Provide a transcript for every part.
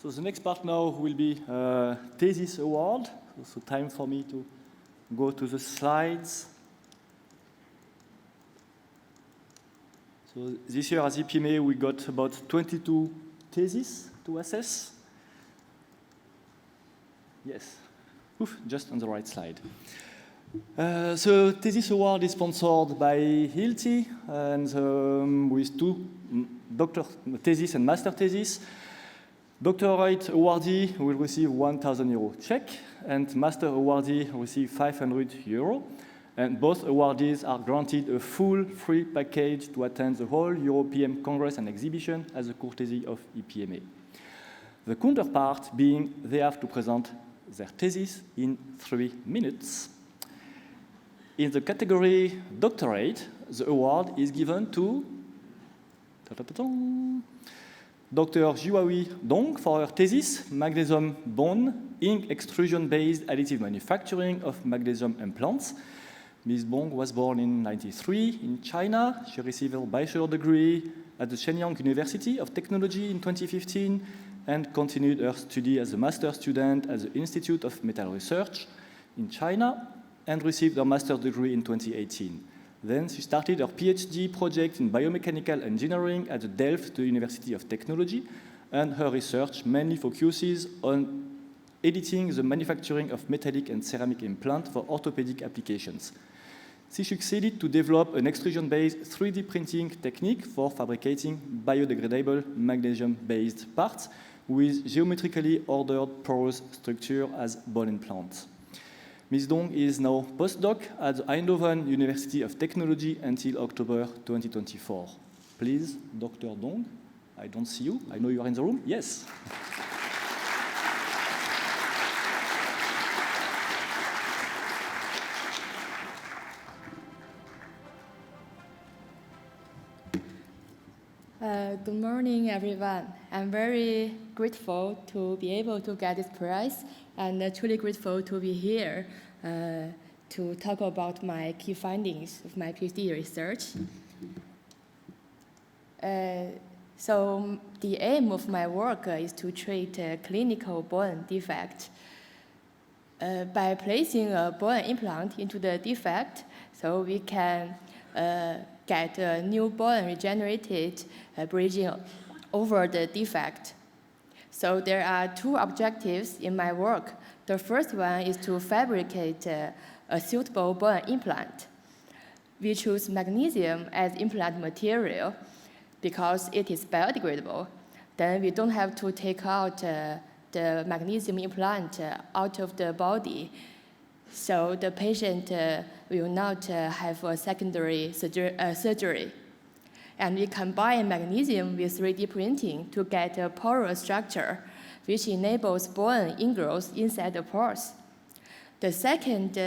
So the next part now will be thesis award. So time for me to go to the slides. So this year at EPMA we got about 22 theses to assess. Yes, oof, just on the right slide. So thesis award is sponsored by Hilti and with two doctor thesis and master thesis. Doctorate awardee will receive €1,000 check, and master awardee will receive €500. And both awardees are granted a full free package to attend the whole European Congress and exhibition as a courtesy of EPMA. The counterpart being they have to present their thesis in 3 minutes. In the category doctorate, the award is given to Dr. Juahui Dong for her thesis, Magnesium Bond Ink Extrusion-Based Additive Manufacturing of Magnesium Implants. Ms. Bong was born in 1993 in China. She received her bachelor degree at the Shenyang University of Technology in 2015 and continued her study as a master's student at the Institute of Metal Research in China and received her master's degree in 2018. Then she started her PhD project in biomechanical engineering at the Delft University of Technology, and her research mainly focuses on editing the manufacturing of metallic and ceramic implants for orthopedic applications. She succeeded to develop an extrusion-based 3D printing technique for fabricating biodegradable magnesium-based parts with geometrically ordered porous structure as bone implants. Ms. Dong is now postdoc at the Eindhoven University of Technology until October 2024. Please, Dr. Dong, I don't see you. I know you are in the room. Yes. Good morning, everyone. I'm very grateful to be able to get this prize and truly grateful to be here to talk about my key findings of my PhD research. So the aim of my work is to treat a clinical bone defect. By placing a bone implant into the defect, so we can get a new bone regenerated, bridging over the defect. So there are two objectives in my work. The first one is to fabricate a suitable bone implant. We choose magnesium as implant material because it is biodegradable. Then we don't have to take out the magnesium implant out of the body. So the patient will not have a secondary surgery. And we combine magnesium with 3D printing to get a porous structure, which enables bone ingrowth inside the pores. The second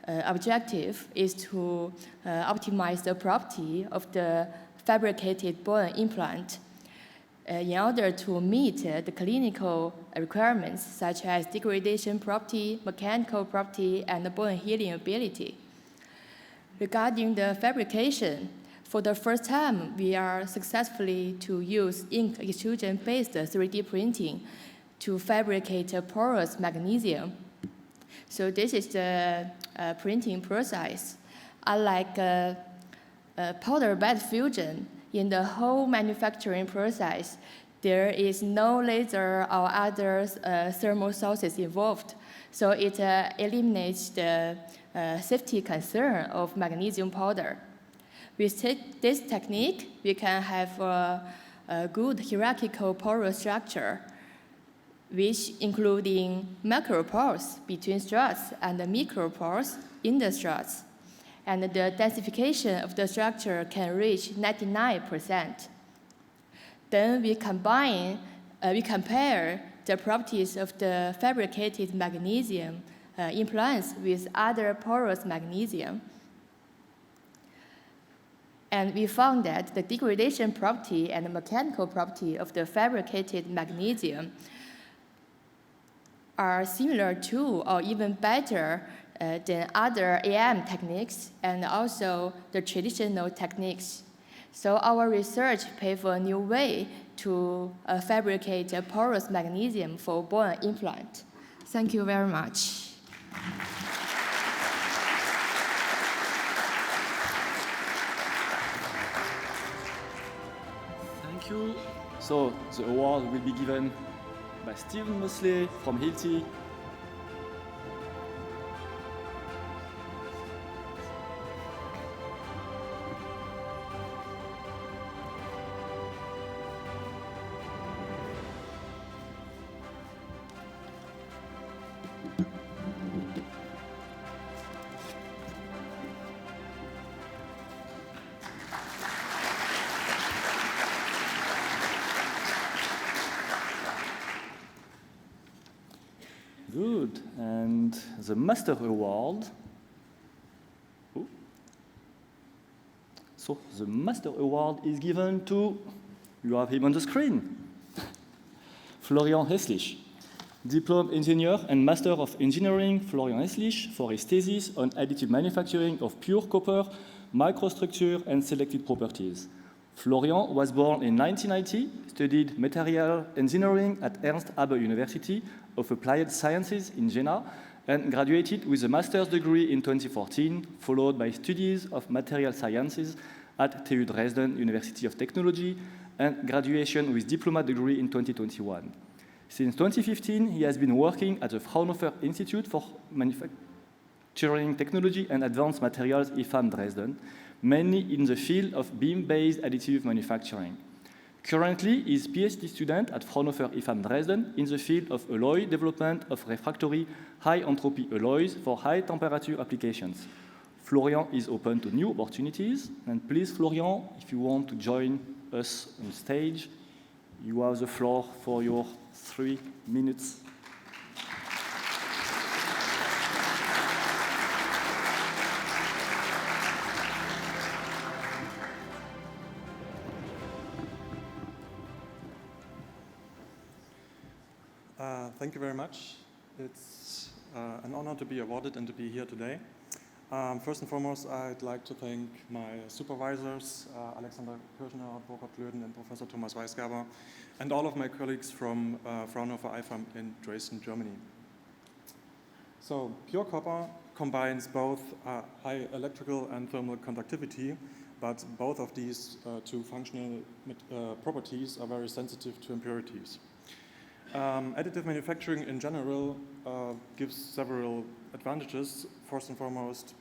objective is to optimize the property of the fabricated bone implant in order to meet the clinical requirements such as degradation property, mechanical property, and bone healing ability. Regarding the fabrication, for the first time, we are successfully to use ink extrusion-based 3D printing to fabricate a porous magnesium. So this is the printing process. Unlike powder bed fusion, in the whole manufacturing process, there is no laser or other thermal sources involved. So it eliminates the safety concern of magnesium powder. With this technique, we can have a good hierarchical porous structure, which including macropores between struts and the micropores in the struts. And the densification of the structure can reach 99%. Then we compare the properties of the fabricated magnesium implants with other porous magnesium. And we found that the degradation property and the mechanical property of the fabricated magnesium are similar to or even better than other AM techniques and also the traditional techniques. So our research paved a new way to fabricate a porous magnesium for bone implant. Thank you very much. Thank you. So the award will be given by Stephen Mosley from Hilti. Good. And the Master Award. Oh. So the Master Award is given to, you have him on the screen, Florian Hesslich, Diploma Engineer and Master of Engineering, Florian Hesslich, for his thesis on additive manufacturing of pure copper, microstructure, and selected properties. Florian was born in 1990, studied material engineering at Ernst Haber University of Applied Sciences in Jena, and graduated with a master's degree in 2014, followed by studies of material sciences at TU Dresden University of Technology, and graduation with diploma degree in 2021. Since 2015, he has been working at the Fraunhofer Institute for Manufacturing Technology and Advanced Materials IFAM Dresden, mainly in the field of beam-based additive manufacturing. Currently, he is PhD student at Fraunhofer IFAM Dresden in the field of alloy development of refractory high-entropy alloys for high-temperature applications. Florian is open to new opportunities, and please, Florian, if you want to join us on stage, you have the floor for your 3 minutes. Thank you very much. It's an honor to be awarded and to be here today. First and foremost, I'd like to thank my supervisors, Alexander Kirchner, Burkhard Löden, and Professor Thomas Weisgaber, and all of my colleagues from Fraunhofer IFAM in Dresden, Germany. So, pure copper combines both high electrical and thermal conductivity, but both of these two functional properties are very sensitive to impurities. Additive manufacturing in general gives several advantages. First and foremost,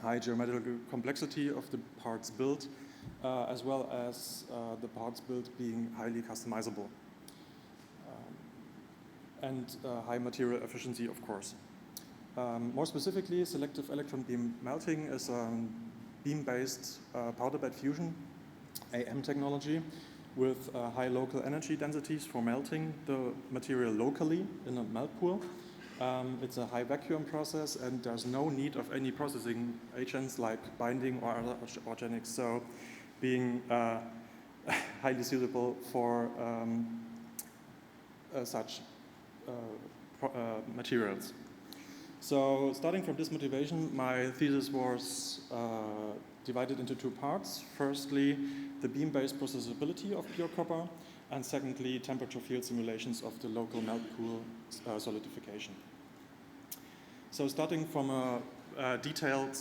high geometrical complexity of the parts built, as well as the parts built being highly customizable. And high material efficiency, of course. More specifically, selective electron beam melting is a beam-based powder bed fusion, AM technology, with high local energy densities for melting the material locally in a melt pool. It's a high vacuum process, and there's no need of any processing agents like binding or other organics, so being highly suitable for such materials. So starting from this motivation, my thesis was divided into two parts. Firstly, the beam-based processability of pure copper, and secondly, temperature field simulations of the local melt pool solidification. So starting from a detailed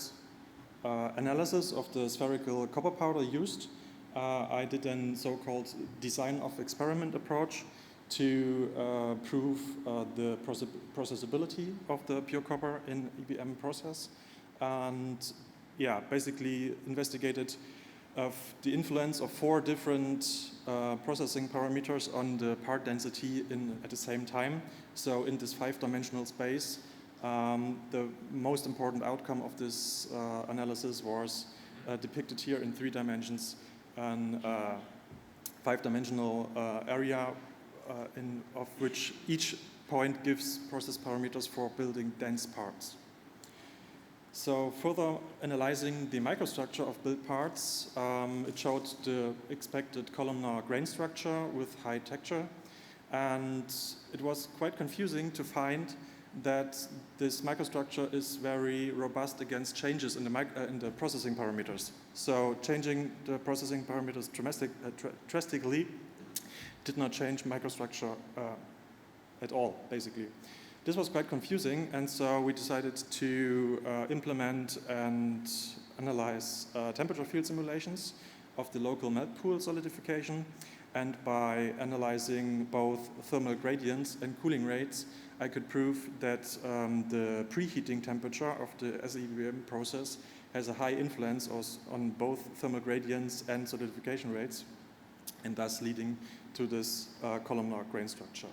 analysis of the spherical copper powder used, I did a so-called design of experiment approach to prove the processability of the pure copper in EBM process, and yeah, basically investigated of the influence of 4 different processing parameters on the part density at the same time. So in this 5-dimensional space, the most important outcome of this analysis was depicted here in 3 dimensions, and 5-dimensional area of which each point gives process parameters for building dense parts. So further analyzing the microstructure of built parts, it showed the expected columnar grain structure with high texture, and it was quite confusing to find that this microstructure is very robust against changes in the processing parameters. So changing the processing parameters drastically did not change microstructure at all, basically. This was quite confusing, and so we decided to implement and analyze temperature field simulations of the local melt pool solidification. And by analyzing both thermal gradients and cooling rates, I could prove that the preheating temperature of the SEBM process has a high influence on both thermal gradients and solidification rates, and thus leading to this columnar grain structure.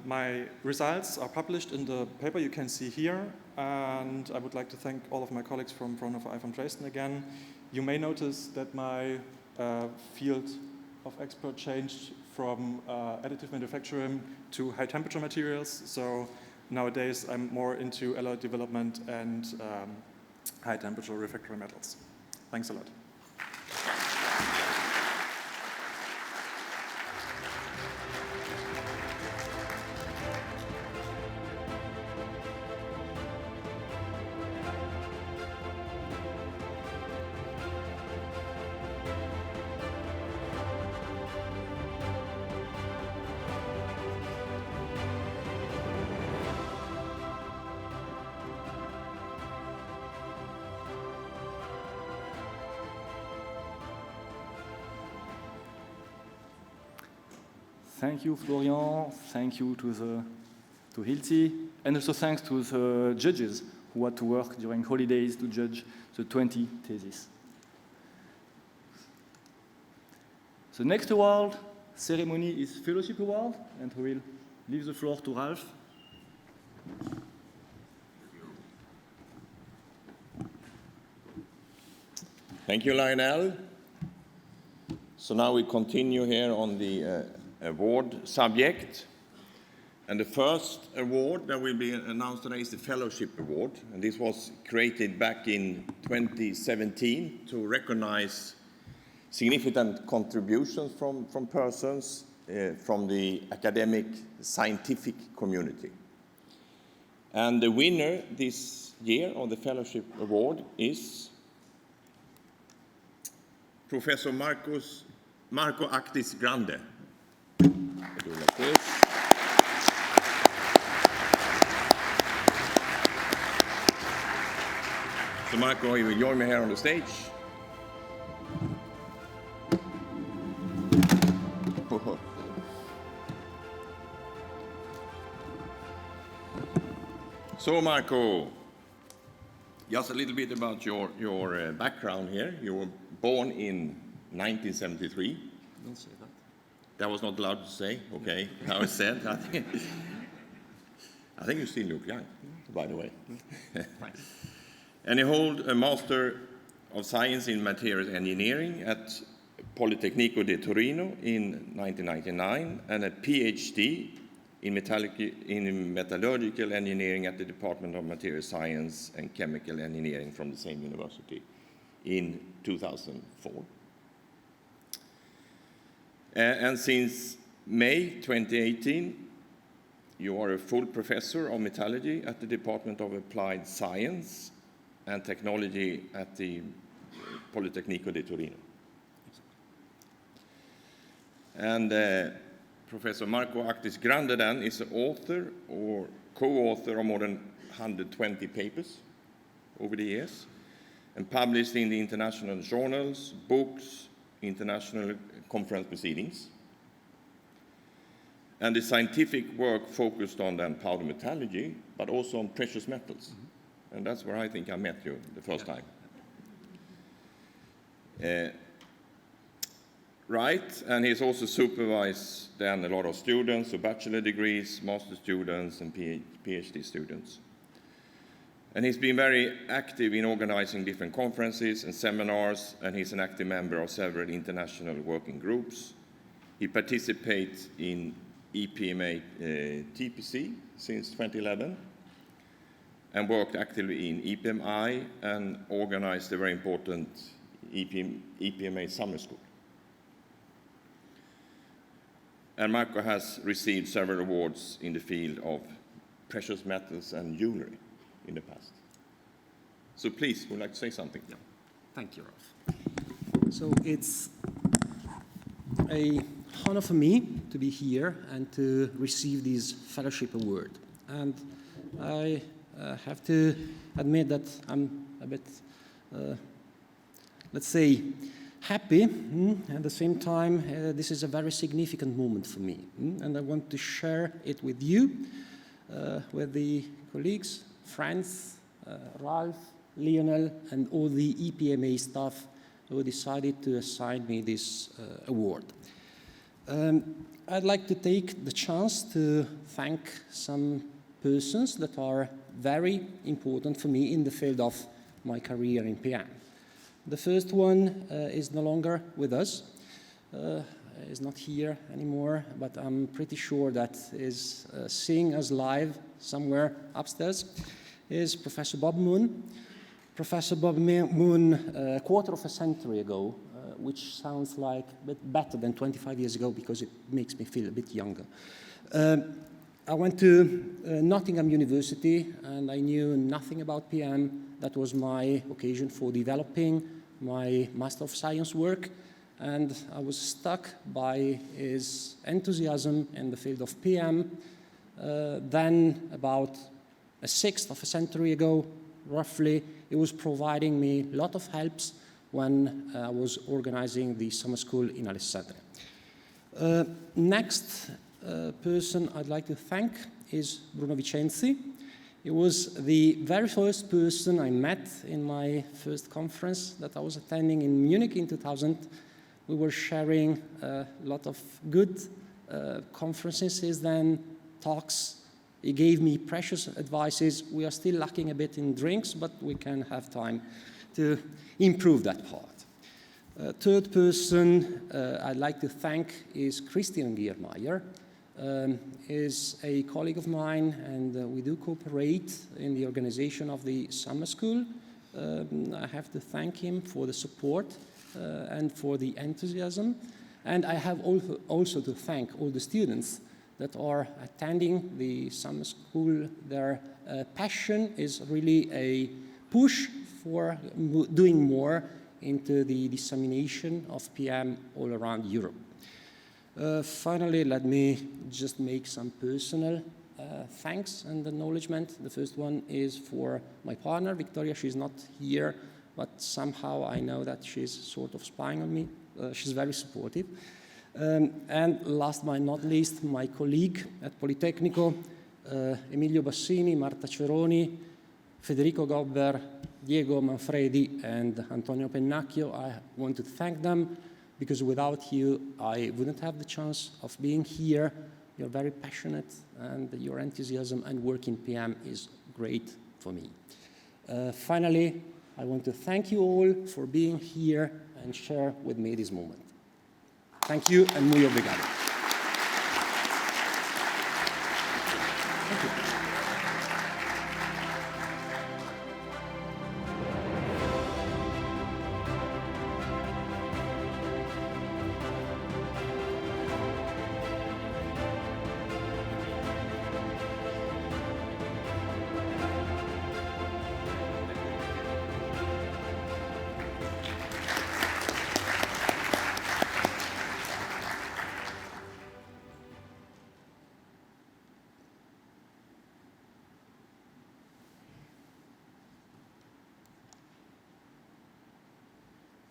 My results are published in the paper you can see here, and I would like to thank all of my colleagues from Fraunhofer IFM Dresden again. You may notice that my field of expert changed from additive manufacturing to high temperature materials. So nowadays I'm more into alloy development and high temperature refractory metals. Thanks a lot. Thank you, Florian. Thank you to Hilti, and also thanks to the judges who had to work during holidays to judge the 20 theses. The next award ceremony is Fellowship Award, and we will leave the floor to Ralph. Thank you, Lionel. So now we continue here on the award subject. And the first award that will be announced today is the Fellowship Award. And this was created back in 2017 to recognize significant contributions from persons from the academic scientific community. And the winner this year of the Fellowship Award is Professor Marco Actis Grande. Do like this. So Marco, you will join me here on the stage. So Marco, just a little bit about your background here. You were born in 1973. Don't say that. That was not allowed to say. Okay, now it's said. I think you still look young, by the way. And you hold a Master of Science in Materials Engineering at Politecnico di Torino in 1999, and a PhD in Metallurgical Engineering at the Department of Material Science and Chemical Engineering from the same university in 2004. And since May 2018, you are a full professor of metallurgy at the Department of Applied Science and Technology at the Politecnico di Torino. And Professor Marco Actis Grande then is the author or co-author of more than 120 papers over the years and published in the international journals, books, international conference proceedings. And the scientific work focused on then powder metallurgy, but also on precious metals. Mm-hmm. And that's where I think I met you the first time. Right, and he's also supervised then a lot of students, so bachelor degrees, master students, and PhD students. And he's been very active in organizing different conferences and seminars, and he's an active member of several international working groups. He participates in EPMA TPC since 2011, and worked actively in EPMI and organized a very important EPMA summer school. And Marco has received several awards in the field of precious metals and jewelry in the past. So please, would you like to say something? Yeah. Thank you, Ralph. So it's an honor for me to be here and to receive this fellowship award. And I have to admit that I'm a bit, let's say, happy. At the same time, this is a very significant moment for me. And I want to share it with you, with the colleagues, friends, Ralph, Lionel, and all the EPMA staff who decided to assign me this award. I'd like to take the chance to thank some persons that are very important for me in the field of my career in PM. The first one is no longer with us, is not here anymore, but I'm pretty sure that is seeing us live somewhere upstairs, is Professor Bob Moon. Professor Bob Moon, a quarter of a century ago, which sounds like a bit better than 25 years ago because it makes me feel a bit younger. I went to Nottingham University and I knew nothing about PM. That was my occasion for developing my Master of Science work, and I was struck by his enthusiasm in the field of PM. Then, about a sixth of a century ago, roughly, he was providing me a lot of helps when I was organizing the summer school in Alessandria. Next person I'd like to thank is Bruno Vicenzi. He was the very first person I met in my first conference that I was attending in Munich in 2000. We were sharing a lot of good conferences then, talks. He gave me precious advices. We are still lacking a bit in drinks, but we can have time to improve that part. Third person I'd like to thank is Christian Giermeier. Is a colleague of mine, and we do cooperate in the organization of the summer school. I have to thank him for the support and for the enthusiasm. And I have also to thank all the students that are attending the summer school. Their passion is really a push for doing more into the dissemination of PM all around Europe. Finally, let me just make some personal thanks and acknowledgement. The first one is for my partner, Victoria. She's not here, but somehow I know that she's sort of spying on me. She's very supportive. And last but not least, my colleague at Politecnico, Emilio Bassini, Marta Ceroni, Federico Gobber, Diego Manfredi, and Antonio Pennacchio. I want to thank them, because without you, I wouldn't have the chance of being here. You're very passionate, and your enthusiasm and work in PM is great for me. Finally, I want to thank you all for being here and share with me this moment. Thank you, and muy obrigado. Thank you.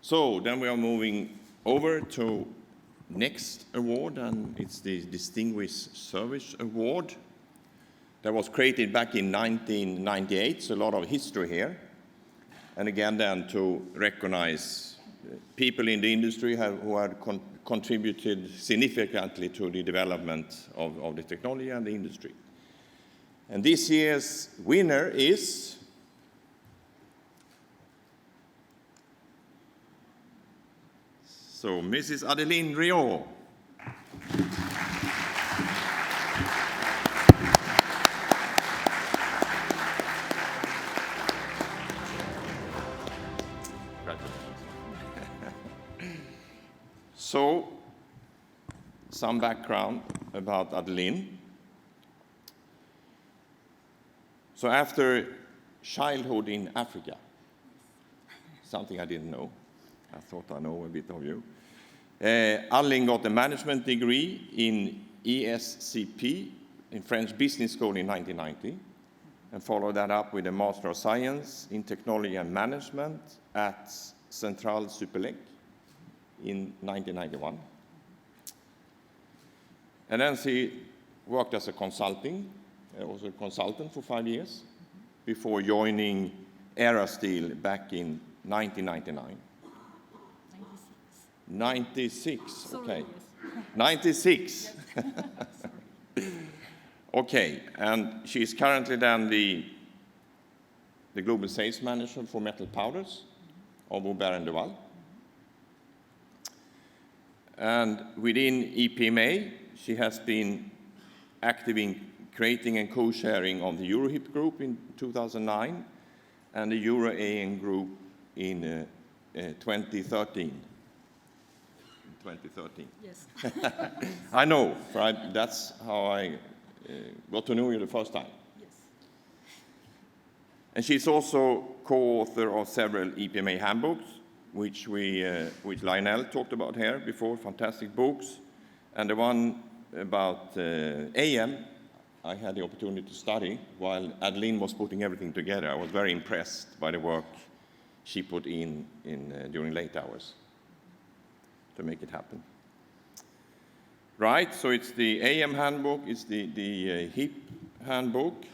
So then we are moving over to next award, and it's the Distinguished Service Award that was created back in 1998, so a lot of history here. And again then to recognize people in the industry who have contributed significantly to the development of the technology and the industry. And this year's winner is Mrs. Adeline Riot. So, some background about Adeline. So after childhood in Africa, something I didn't know, I thought I know a bit of you. Adeline got a management degree in ESCP, in French Business School in 1990, and followed that up with a Master of Science in Technology and Management at Centrale Supélec in 1991. And then she worked as a consultant for 5 years before joining Aerosteel back in 1999. 96, okay. 96. Okay, and she's currently then the global sales manager for metal powders of Aubert & Duval. And within EPMA, she has been active in creating and co-sharing of the EuroHIP group in 2009 and the EuroAN group in 2013. 2013. Yes. I know, right? That's how I got to know you the first time. Yes. And she's also co-author of several EPMA handbooks, which Lionel talked about here before, fantastic books. And the one about AM, I had the opportunity to study while Adeline was putting everything together. I was very impressed by the work she put in during late hours to make it happen. Right, so it's the AM handbook, it's the HIP handbook,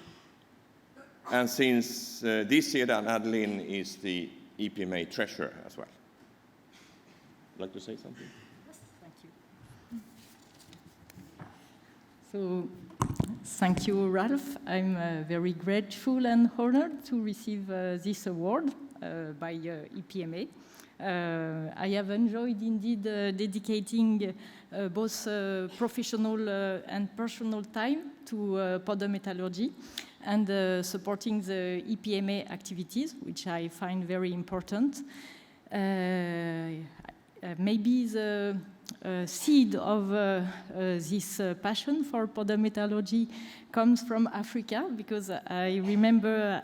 and since this year then Adeline is the EPMA treasurer as well. Would you like to say something? Yes, thank you. So, thank you, Ralph. I'm very grateful and honored to receive this award by EPMA. I have enjoyed indeed dedicating both professional and personal time to powder metallurgy and supporting the EPMA activities, which I find very important. Maybe the seed of this passion for powder metallurgy comes from Africa, because I remember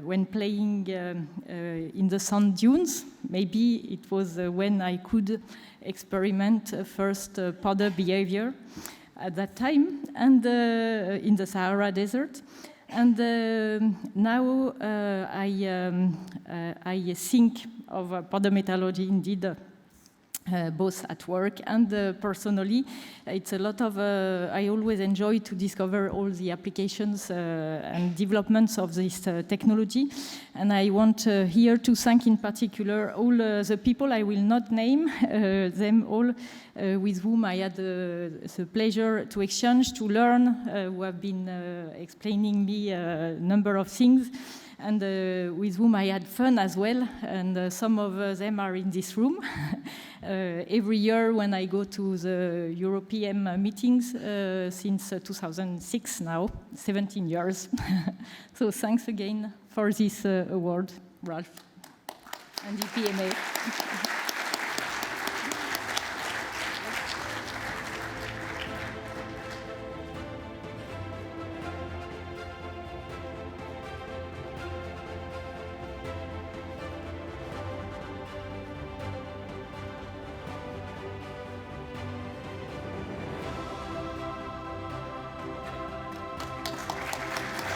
when playing in the sand dunes, maybe it was when I could experiment first powder behavior at that time, and in the Sahara Desert. And now I think of powder metallurgy indeed, both at work and personally. It's a lot of, I always enjoy to discover all the applications and developments of this technology. And I want here to thank in particular all the people, I will not name them all, with whom I had the pleasure to exchange, to learn, who have been explaining me a number of things, and with whom I had fun as well, and some of them are in this room. Every year when I go to the European meetings, since 2006 now, 17 years. So thanks again for this award, Ralph, and EPMA.